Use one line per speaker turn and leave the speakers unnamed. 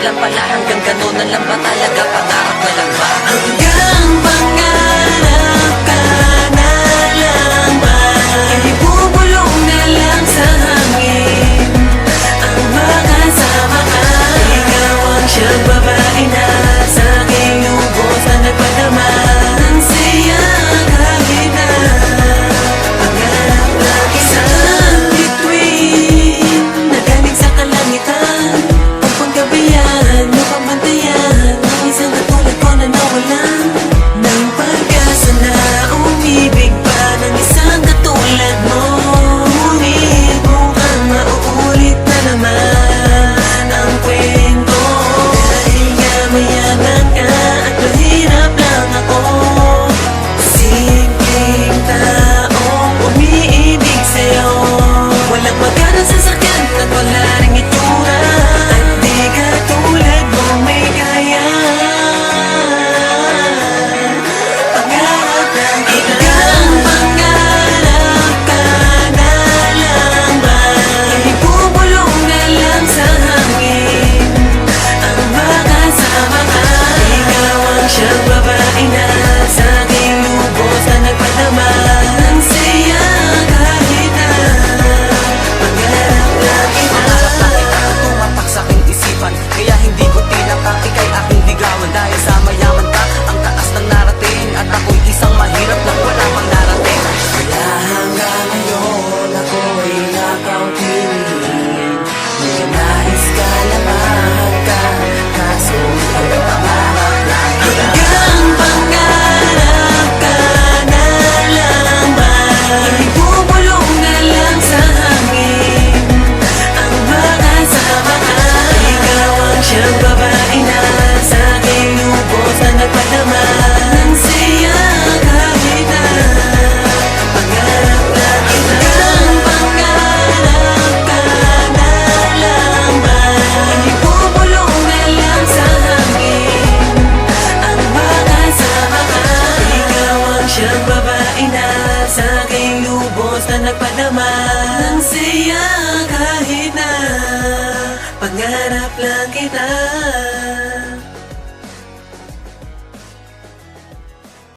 lang pala, hanggang ganun na lang ba talaga? Pangarap na lang ba?
Hanggang pangarap ka na lang ba? Ibubulong na lang sa hangin ang makasama ka. Ikaw ang siyang babae na sa aking lubos na nagpadama ng saya kahit na pangarap lang isa. Bituin na galing sa kalangitan, pagpanggabayan mo pamantayan ang isang katulad ko na nawalan ng pag-asa na umibig pa ng isang katulad mo. Ngunit mukhang mauulit na naman ang kwento dahil nga mayaman ka at mahirap lang ako. Simpleng taong umiibig sa'yo, walang magana sa sakyan at wala ring itsura, at di ka tulad mo may kaya. Pangarap lang kita. Hanggang pangarap ka na lang ba? Ibubulong na lang sa hangin ang makasama ka. Ikaw ang siyang babae na sa aking lubos na nagpadama ng saya kahit na pangarap lang kita.
Pangarap lang kita ang tumatak sa aking isipan, kaya hindi ko tinatak ika'y aking ligawan. Dahil sa mayaman ka, ang taas ng narating, at ako'y isang mahirap lang wala mang narating.
Kaya hanggang ngayon ako'y nakautingin, may nais ka na mahal ka, kaso hanggang pangarap lang kita. Hanggang pangarap ka na lang ba? Ibubulong na lang sa hangin ang makasama ka. Ikaw ang siyang babae na sa aking lubos na nagpadama ng saya kahit na pangarap lang kita. Hanggang pangarap ka na lang ba? Ibubulong na lang sa hangin ang makasama ka. Ikaw ang siyang babae na sa aking lubos na nagpadama ng saya kahit na pangarap lang kita.